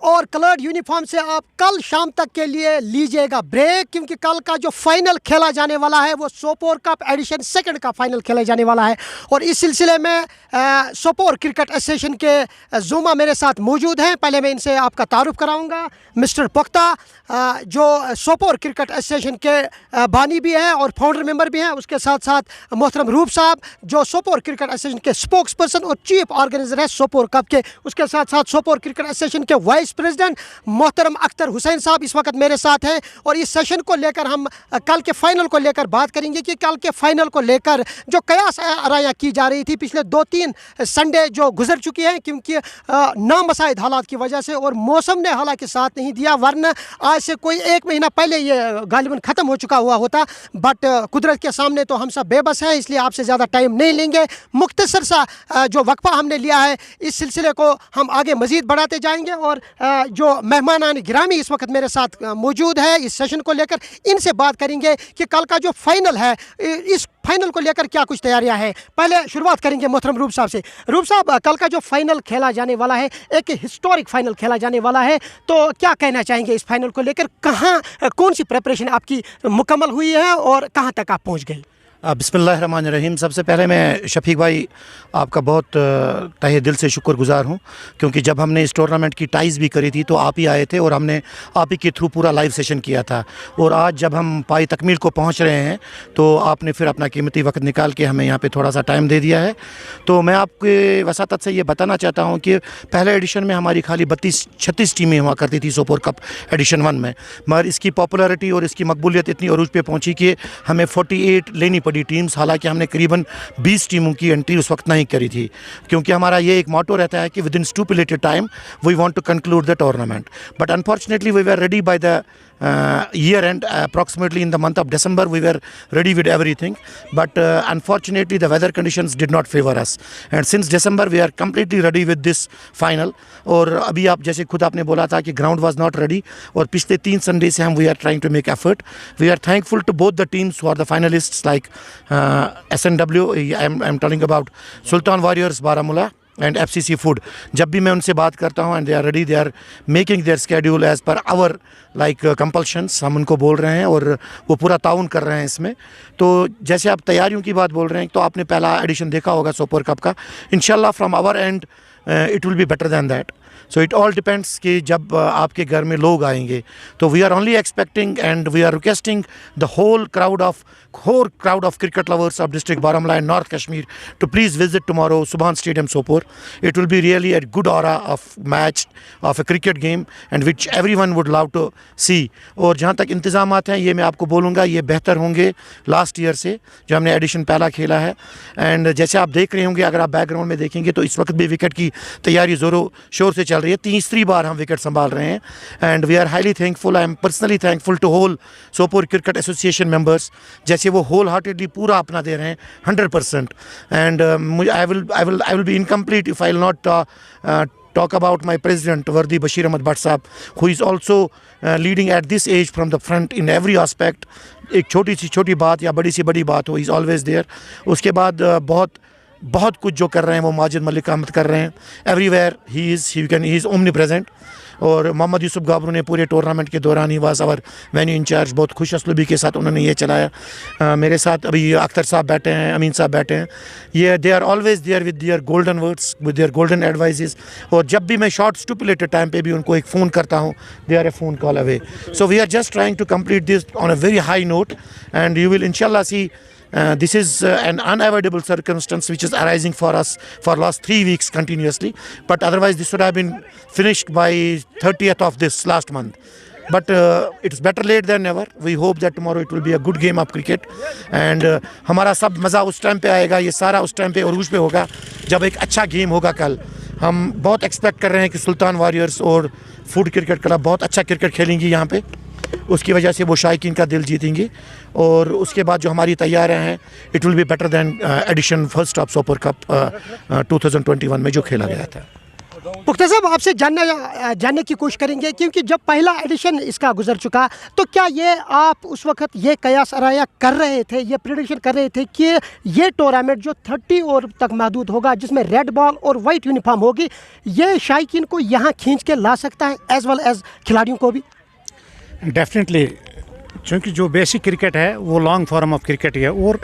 और coloured uniform से आप कल शाम तक के लिए लीजिएगा ब्रेक, क्योंकि कल का जो फाइनल खेला जाने वाला है वो सोपोर कप एडिशन सेकंड का फाइनल खेला जाने वाला है। और इस सिलसिले में सोपोर क्रिकेट एसोसिएशन के जुमा मेरे साथ मौजूद हैं। पहले मैं इनसे आपका तारुफ कराऊंगा। मिस्टर पुख्ता जो सोपोर क्रिकेट एसोसिएशन के बानी भी हैं और फाउंडर मेंबर भी हैं, उसके साथ साथ मोहतरम रूप साहब जो सोपोर क्रिकेट एसोसिएशन के स्पोक्स पर्सन और चीफ ऑर्गेनाइजर है सोपोर कप के, उसके साथ साथ सोपोर क्रिकेट एसोसिएशन के वाइस प्रेसिडेंट मोहतरम अख्तर हुसैन साहब इस वक्त मेरे साथ हैं। और इस सेशन को लेकर हम कल के फाइनल को लेकर बात करेंगे कि कल के फाइनल को लेकर जो कयास आराइयाँ की जा रही थी पिछले 2-3 संडे जो गुजर चुकी हैं, क्योंकि नामसाइद हालात की वजह से और मौसम ने हालांकि साथ नहीं दिया, वरना आज से कोई 1 महीना पहले ये गालिबन ख़त्म हो चुका हुआ होता। बट कुदरत के सामने तो हम सब बेबस हैं, इसलिए आपसे ज़्यादा टाइम नहीं लेंगे। मुख्तसर सा जो वक्फा हमने लिया है, इस सिलसिले को हम आगे मज़ीद बढ़ाते जाएंगे। और जो मेहमान गिरामी इस वक्त मेरे साथ मौजूद है इस सेशन को लेकर, इनसे बात करेंगे कि कल का जो फाइनल है, इस फाइनल को लेकर क्या कुछ तैयारियां हैं। पहले शुरुआत करेंगे मोहतरम रूप साहब से। रूप साहब, कल का जो फाइनल खेला जाने वाला है, एक हिस्टोरिक फाइनल खेला जाने वाला है, तो क्या कहना चाहेंगे इस फाइनल को लेकर? कहाँ कौन सी प्रिपरेशन आपकी मुकम्मल हुई है और कहाँ तक आप पहुँच गए? बिस्मिल्लाहिर्रहमानिर्रहीम। सबसे पहले मैं शफीक भाई आपका बहुत तहे दिल से शुक्रगुजार हूँ, क्योंकि जब हमने इस टूर्नामेंट की टाइज़ भी करी थी तो आप ही आए थे और हमने आप ही के थ्रू पूरा लाइव सेशन किया था। और आज जब हम पाई तकमील को पहुँच रहे हैं तो आपने फिर अपना कीमती वक्त निकाल के हमें यहाँ पे थोड़ा सा टाइम दे दिया है। तो मैं आपके वसातत से ये बताना चाहता हूँ कि पहले एडिशन में हमारी खाली 32-36 टीमें हुआ करती थी सोपोर कप एडिशन 1 में, मगर इसकी पॉपुलरिटी और इसकी मकबूलियत इतनी अरूज पे पहुँची कि हमें 48 लेनी पड़ी टीम्स। हालांकि हमने करीबन 20 टीमों की एंट्री उस वक्त नहीं करी थी, क्योंकि हमारा ये एक मोटो रहता है कि within stipulated time we want to conclude the tournament. But unfortunately we were ready by the year end. Approximately in the month of December we were ready with everything, but unfortunately the weather conditions did not favor us, and since December we are completely ready with this final. और अभी आप जैसे खुद आपने बोला था कि ground was not ready, और पिछले 3 संडे से हम we are trying to make effort. We are thankful to both the teams who are the finalists like SNW, I am talking about Sultan Warriors Baramulla and FCC food. जब भी मैं उनसे बात करता हूँ and they are ready, they are making their schedule as per our like compulsions, हम उनको बोल रहे हैं और वो पूरा ताउन कर रहे हैं इसमें. तो जैसे आप तैयारियों की बात बोल रहे हैं, तो आपने पहला एडिशन देखा होगा सोपोर कप का. इंशाल्लाह from our end it will be better than that. So it all depends कि जब आपके घर में लोग आएंगे, तो we are only expecting and we are requesting the whole crowd of cricket lovers of district Baramulla and North Kashmir to please visit tomorrow Subhan Stadium Sopor. It will be really a good aura of match of a cricket game and which everyone would love to see. और जहाँ तक इंतज़ामात हैं, ये मैं आपको बोलूँगा ये बेहतर होंगे लास्ट ईयर से जो हमने एडिशन पहला खेला है. एंड जैसे आप देख रहे होंगे, अगर आप बैकग्राउंड में देखेंगे तो इस वक्त भी विकेट की तैयारी ज़ोरों शोर से चल रही है. तीसरी बार हम विकेट संभाल रहे हैं and we are highly thankful. I am personally thankful to whole Sopore cricket association members, जैसे वो होल हार्टेडली पूरा अपना दे रहे हैं 100%. And I will be incomplete if I will not talk about my president Wardi Bashir Ahmad Bhatt Sahab, who is also leading at this age from the front in every aspect. एक छोटी सी छोटी बात या बड़ी सी बड़ी बात हो, he is always there. उसके बाद बहुत कुछ जो कर रहे हैं वो माजिद मलिक अहमद कर रहे हैं. Everywhere he is omnipresent. और मोहम्मद यूसुफ गाबरू ने पूरे टूर्नामेंट के दौरान he was our venue in charge. बहुत खुश असलूबी के साथ उन्होंने ये चलाया. मेरे साथ अभी अख्तर साहब बैठे हैं, अमीन साहब बैठे हैं. ये they are always there with their golden words, with their golden advices. और जब भी मैं शॉर्ट स्टूपुलेटेड टाइम पे भी उनको एक फ़ोन करता हूँ, they are a phone call away. So we are just trying to complete this on a very high note and you will इंशाल्लाह see. This is an unavoidable circumstance which is arising for us for last 3 weeks continuously, but otherwise this would have been finished by 30th of this last month. But it's better late than never. We hope that tomorrow it will be a good game of cricket and हमारा सब मज़ा उस time पे आएगा. ये सारा उस time पे उरूज पे होगा जब एक अच्छा गेम होगा. कल हम बहुत एक्सपेक्ट कर रहे हैं कि सुल्तान वॉरियर्स और फूड क्रिकेट क्लब बहुत अच्छा क्रिकेट खेलेंगी यहाँ पे. उसकी वजह से वो शायकीन का दिल जीतेंगे. और उसके बाद जो हमारी तैयारियां हैं, it will be better than edition first of Sopore cup 2021 में जो खेला गया था. पुख्ता साहब, आपसे जानने की कोशिश करेंगे, क्योंकि जब पहला एडिशन इसका गुजर चुका, तो क्या ये आप उस वक्त ये कयास आराया कर रहे थे, ये प्रेडिक्शन कर रहे थे कि ये टूर्नामेंट जो 30 ओवर तक महदूद होगा, जिसमें रेड बॉल और वाइट यूनिफॉर्म होगी, ये शायकीन को यहाँ खींच के ला सकता है एज वेल एज खिलाड़ियों को भी? डेफिनेटली, क्योंकि जो बेसिक क्रिकेट है वो लॉन्ग फॉर्म ऑफ क्रिकेट है और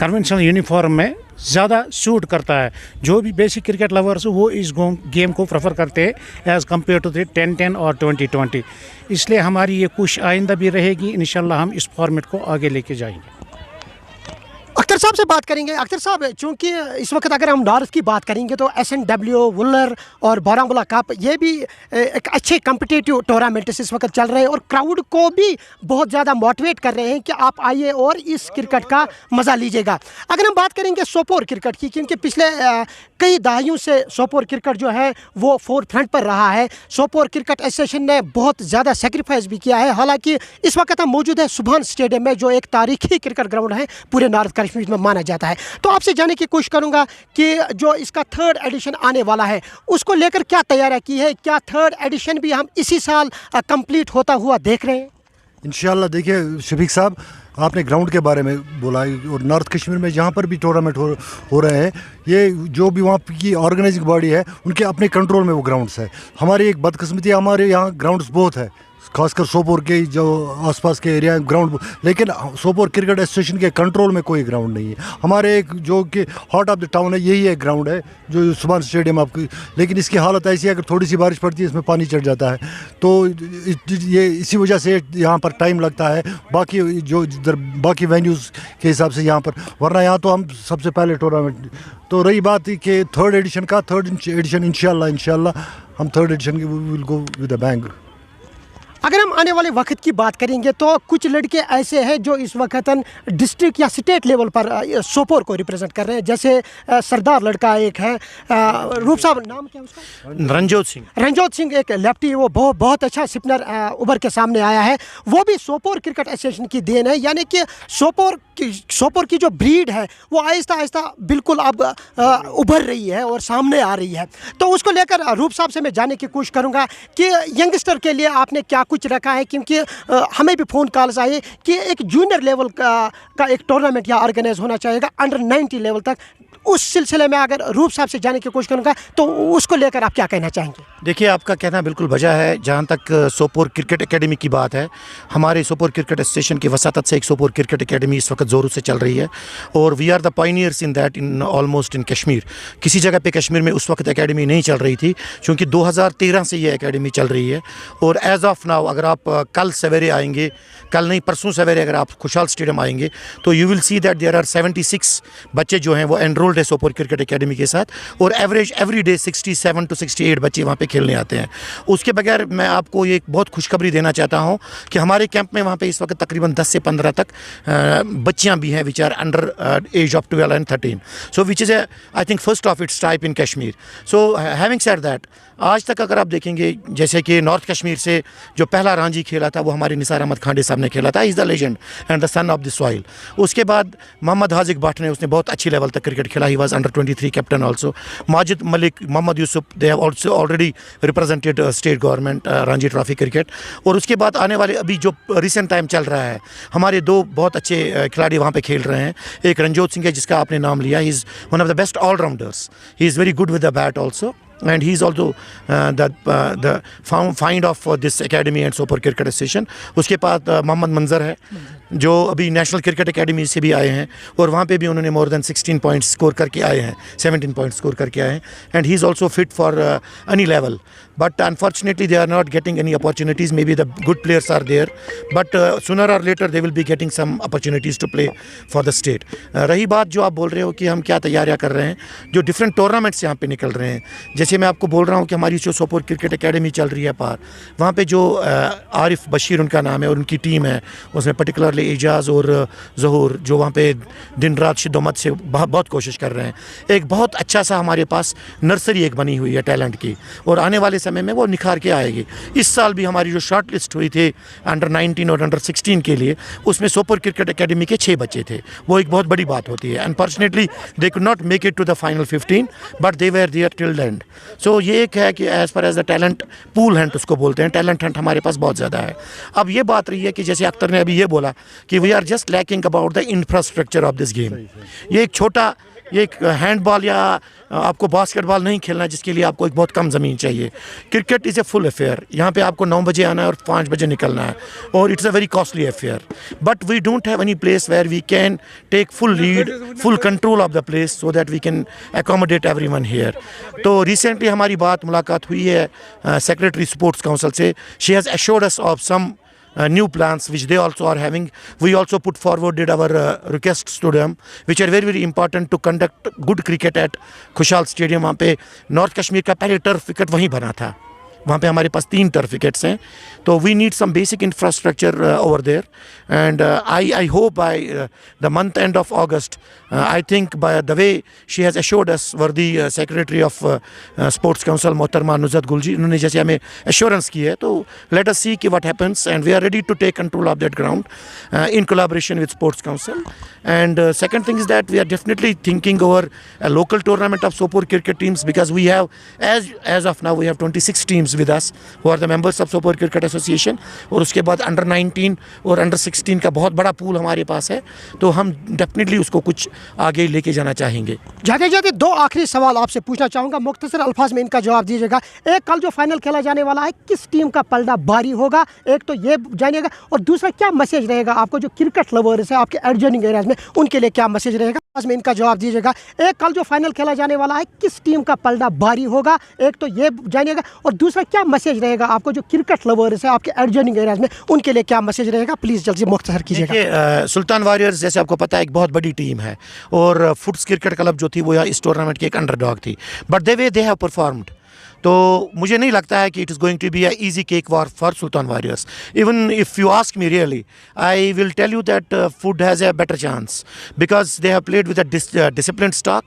कन्वेंशनल यूनिफॉर्म में ज़्यादा सूट करता है। जो भी बेसिक क्रिकेट लवर्स वो इस गेम को प्रेफर करते हैं एज़ कम्पेयर टू द 10-10 और 20-20। इसलिए हमारी ये कोशिश आइंदा भी रहेगी, इंशाल्लाह हम इस फॉर्मेट को आगे लेके जाएंगे। अख्तर साहब से बात करेंगे। अख्तर साहब, चूँकि इस वक्त अगर हम नॉर्थ की बात करेंगे तो SNW, वुलर और बारामूला कप, ये भी एक अच्छे कम्पिटिटिव टूर्नामेंट्स इस वक्त चल रहे हैं और क्राउड को भी बहुत ज़्यादा मोटिवेट कर रहे हैं कि आप आइए और इस क्रिकेट का मज़ा लीजिएगा। अगर हम बात करेंगे सोपोर क्रिकेट की, क्योंकि पिछले कई दहाइयों से सोपोर क्रिकेट जो है वो फोर फ्रंट पर रहा है। सोपोर क्रिकेट एसोसिएशन ने बहुत ज़्यादा सेक्रीफाइस भी किया है। हालांकि इस वक्त हम मौजूद है सुभान स्टेडियम में, जो एक तारीखी क्रिकेट ग्राउंड है पूरे नॉर्थ कश्मीर में माना जाता है। तो आपसे जानने की कोशिश करूंगा कि जो इसका 3rd एडिशन आने वाला है, उसको लेकर क्या तैयारी की है? क्या 3rd एडिशन भी हम इसी साल कंप्लीट होता हुआ देख रहे हैं? इंशाल्लाह। देखिए शफीक साहब, आपने ग्राउंड के बारे में बोला और नॉर्थ कश्मीर में जहाँ पर भी टूर्नामेंट हो रहे हैं, ये जो भी वहाँ की ऑर्गेनाइजिंग बॉडी है उनके अपने कंट्रोल में वो ग्राउंड्स है। हमारी एक बदकिस्मती, हमारे यहाँ ग्राउंड्स बहुत है, खासकर सोपोर के जो आसपास के एरिया ग्राउंड, लेकिन सोपोर क्रिकेट एसोसिएशन के कंट्रोल में कोई ग्राउंड नहीं है। हमारे एक जो कि हार्ट ऑफ द टाउन है, यही एक ग्राउंड है जो सुभान स्टेडियम आपकी, लेकिन इसकी हालत ऐसी है, अगर थोड़ी सी बारिश पड़ती है इसमें पानी चढ़ जाता है, तो ये इसी वजह से यहाँ पर टाइम लगता है। बाकी जो इधर बाकी वेन्यूज़ के हिसाब से यहाँ पर, वरना यहाँ तो हम सबसे पहले टूर्नामेंट। तो रही बात कि 3rd एडिशन का, 3rd एडिशन इंशाल्लाह हम 3rd edition will go with a bang. अगर हम आने वाले वक्त की बात करेंगे तो कुछ लड़के ऐसे हैं जो इस वक्त डिस्ट्रिक्ट या स्टेट लेवल पर सोपोर को रिप्रेजेंट कर रहे हैं। जैसे सरदार लड़का एक है, रूप साहब नाम क्या है उसका? रंजोत सिंह एक लेफ्टी, वो बहुत अच्छा स्पिनर उभर के सामने आया है। वो भी सोपोर क्रिकेट एसोसिएशन की देन है, यानी कि सोपोर की जो ब्रीड है वो आहिस्ता आहिस्ता बिल्कुल अब उभर रही है और सामने आ रही है। तो उसको लेकर रूप साहब से मैं जानने की कोशिश करूँगा कि यंगस्टर के लिए आपने क्या कुछ रखा है, क्योंकि हमें भी फ़ोन कॉल्स आए कि एक जूनियर लेवल का एक टूर्नामेंट यहाँ ऑर्गेनाइज होना चाहिएगा अंडर 90 लेवल तक। उस सिलसिले में अगर रूप साहब से जाने की कोशिश करूँगा तो उसको लेकर आप क्या कहना चाहेंगे? देखिए, आपका कहना बिल्कुल वजह है। जहाँ तक सोपोर क्रिकेट एकेडमी की बात है, हमारे सोपोर क्रिकेट एसोसिएशन की वसातत से एक सोपोर क्रिकेट एकेडमी इस वक्त ज़ोरों से चल रही है और we are the pioneers in that in almost in Kashmir. किसी जगह पे कश्मीर में उस वक्त एकेडमी नहीं चल रही थी, क्योंकि 2013 से ये एकेडमी चल रही है। और एज़ ऑफ नाउ अगर आप कल सवेरे आएंगे, कल नहीं परसों सवेरे अगर आप खुशहाल स्टेडियम आएंगे, तो you will see that there are 76 बच्चे जो हैं वो एनरोल्ड है सोपोर क्रिकेट एकेडमी के साथ, और एवरेज एवरी डे 67 to 68 बच्चे वहाँ पे खेलने आते हैं। उसके बगैर मैं आपको ये एक बहुत खुशखबरी देना चाहता हूँ कि हमारे कैंप में वहाँ पे इस वक्त तकरीबन 10 से 15 तक बच्चियाँ भी हैं which are under age of 12 and 13, so which is I think first of its type in Kashmir. So having said that, आज तक अगर आप देखेंगे जैसे कि नॉर्थ कश्मीर से जो पहला रांझी खेला था वो हमारे निसार अहमद खांडे साहब ने खेला था, is the legend and the son of the soil. उसके बाद मोहम्मद हाजिक भट्ट ने, उसने बहुत अच्छी लेवल तक क्रिकेट खेला, he was under 23 captain also. Majid Malik, Mohammad Yusuf, they have also already represented state government Ranji trophy cricket. और उसके बाद आने वाले अभी जो रिसेंट टाइम चल रहा है, हमारे 2 बहुत अच्छे खिलाड़ी वहाँ पे खेल रहे हैं। एक रंजोत सिंह है जिसका आपने नाम लिया, he is one of the best allrounders, he is very good with the bat also, and he is also the find of this academy and Sopoor Cricket Association. उसके बाद मोहम्मद मंजर है जो अभी नेशनल क्रिकेट एकेडमी से भी आए हैं और वहाँ पे भी उन्होंने मोर देन 16 पॉइंट्स स्कोर करके आए हैं, 17 पॉइंट्स स्कोर करके आए हैं, and he is also fit for any level, but unfortunately they are not getting any opportunities. May be the good players are there, but sooner or later they will be getting some opportunities to play for the state. रही बात जो आप बोल रहे हो कि हम क्या तैयारियाँ कर रहे हैं, जो डिफरेंट टूर्नामेंट्स यहाँ पे निकल रहे हैं, जैसे मैं आपको बोल रहा हूँ कि हमारी जो सोपोर क्रिकेट एकेडमी चल रही है पार, वहाँ पे जो आरिफ बशीर उनका नाम है और उनकी टीम है, उसमें पर्टिकुलरली वाले एजाज़ और ज़हूर जो वहाँ पे दिन रात शिद्दत से बहुत कोशिश कर रहे हैं। एक बहुत अच्छा सा हमारे पास नर्सरी एक बनी हुई है टैलेंट की, और आने वाले समय में वो निखार के आएगी। इस साल भी हमारी जो शॉर्ट लिस्ट हुई थी अंडर 19 और अंडर 16 के लिए, उसमें सोपोर क्रिकेट एकेडमी के 6 बच्चे थे। वो एक बहुत बड़ी बात होती है। Unfortunately they could not make it to the final 15 but they were there till the end. So ये एक है कि as per age the talent pool hunt उसको बोलते हैं, टैलेंट हंट हमारे पास बहुत ज़्यादा है। अब ये बात रही है कि जैसे अख्तर ने अभी ये बोला कि we are just lacking about the infrastructure of this game. ये एक छोटा, ये एक हैंडबॉल या आपको बास्केटबॉल नहीं खेलना जिसके लिए आपको एक बहुत कम ज़मीन चाहिए। Cricket is a full affair. यहाँ पे आपको 9 बजे आना है और 5 बजे निकलना है, और it's a very costly affair. But we don't have any place where we can take full lead, full control of the place so that we can accommodate everyone here. तो रिसेंटली हमारी मुलाकात हुई है सेक्रेटरी स्पोर्ट्स काउंसिल से। She has assured us of some new plans which they also are having. We also put forwarded our requests to them which are very very important to conduct good cricket at खुशहाल stadium. वहाँ पे north Kashmir का पहले turf wicket वहीं बना था। वहाँ पे हमारे पास 3 टर्फ विकेट्स हैं। तो we need some basic infrastructure over there, and I hope by the month end of August, I think by the way she has assured us worthy secretary of sports council मोहतरमा नुज़रत गुल जी, उन्होंने जैसे हमें assurance की है, तो late us see कि what happens, and we are ready to take control of that ground in collaboration with sports council. And second thing is that we are definitely thinking over a local tournament of Sopore cricket teams, because we have as of now we have 26 teams with us who are the members of Sopore Cricket Association, और उसके बाद under 19 और under 16 का बहुत बड़ा pool हमारे पास है। तो हम डेफिनेटली उसको कुछ आगे लेके जाना चाहेंगे। जाते जाते 2 आखिरी सवाल आपसे पूछना चाहूँगा, मुख्तसर अल्फाज में इनका जवाब दीजिएगा। एक, कल जो फाइनल खेला जाने वाला है किस टीम का पलड़ा भारी होगा, एक तो ये जानिएगा, और दूसरा क्या मैसेज रहेगा आपको जो क्रिकेट लवर्स है आपके एडजॉइनिंग एरियाज में, उनके लिए क्या मैसेज रहेगा, में इनका जवाब दीजिएगा। एक, कल जो फाइनल खेला जाने वाला है किस टीम का पलड़ा भारी होगा, एक तो ये जानिएगा, और दूसरा क्या मैसेज रहेगा आपको जो क्रिकेट लवर्स है आपके एडजॉइनिंग एरियाज में, उनके लिए क्या मैसेज रहेगा, प्लीज़ जल्दी मुख्तसर कीजिएगा। सुल्तान वॉरियर्स जैसे आपको पता है एक बहुत बड़ी टीम है, और फुट्स क्रिकेट क्लब जो थी वो इस टूर्नामेंट की एक अंडरडॉग थी, बट दे हैव परफॉर्म्ड। तो मुझे नहीं लगता है कि it is going to be a easy cake war for Sultan warriors. Even if you ask me really, I will tell you that food has a better chance because they have played with a discipline stock,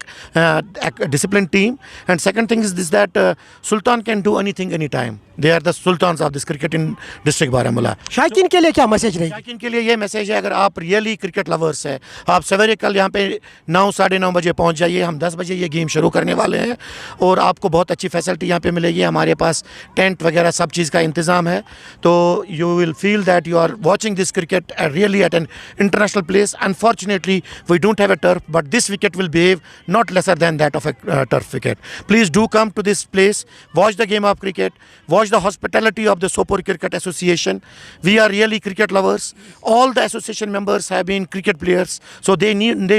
discipline team, and second thing is this that Sultan can do anything any time. They are the Sultans of this cricket in district Baramulla. शायकीन के लिए क्या message रहेगा? शायकीन के लिए ये message है, अगर आप रियली क्रिकेट लवर्स हैं, आप सवेरे कल यहाँ पे 9 साढ़े 9 बजे पहुँच जाइए। हम 10 बजे ये गेम शुरू करने वाले हैं, और आपको बहुत अच्छी फैसिलिटी यहाँ पे मिलेगी। हमारे पास टेंट वगैरह सब चीज़ का इंतज़ाम है। तो you will feel that you are watching this cricket really at an international place. Unfortunately we don't have a turf, but this wicket will behave not lesser than that of a turf wicket. Please do come to this place, watch the game of cricket, watch the hospitality of the Sopore Cricket Association. We are really cricket lovers. All the association members have been cricket players, so they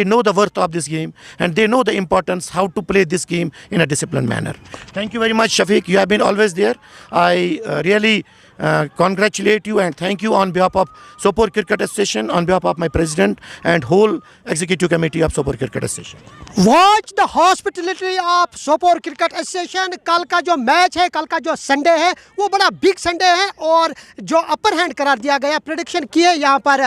know the worth of this game, and they know the importance how to play this game in a disciplined manner. Thank you very much, Shafiq. You have been always there. I really congratulate you and thank you on behalf of Sopore Cricket Association, on behalf of my president and whole executive committee of Sopore Cricket Association. Watch the hospitality of Sopore cricket association. कल का जो match है, कल का जो Sunday है, वो बड़ा बिग संडे है, और जो अपर हैंड करार दिया गया, प्रेडिक्शन किए यहाँ पर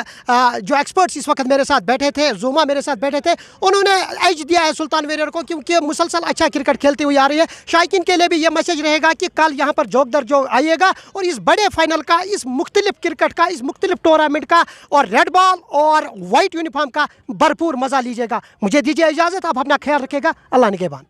जो एक्सपर्ट्स इस वक्त मेरे साथ बैठे थे, जुमा मेरे साथ बैठे थे, उन्होंने एज दिया है सुल्तान वेरियर को, क्योंकि मुसलसल अच्छा क्रिकेट खेलती हुई आ रही है। शायकीन के लिए भी ये मैसेज रहेगा कि कल यहाँ पर जोक दर जो आइएगा, और इस बड़े फाइनल का, इस मुख्तलिफ क्रिकेट का, इस मुख्तलिफ टूर्नामेंट का, और रेड बॉल और वाइट यूनिफॉर्म का भरपूर मज़ा लीजिएगा। मुझे दीजिए इजाज़त, आप अपना ख्याल रखिएगा। अल्लाह निगहबान।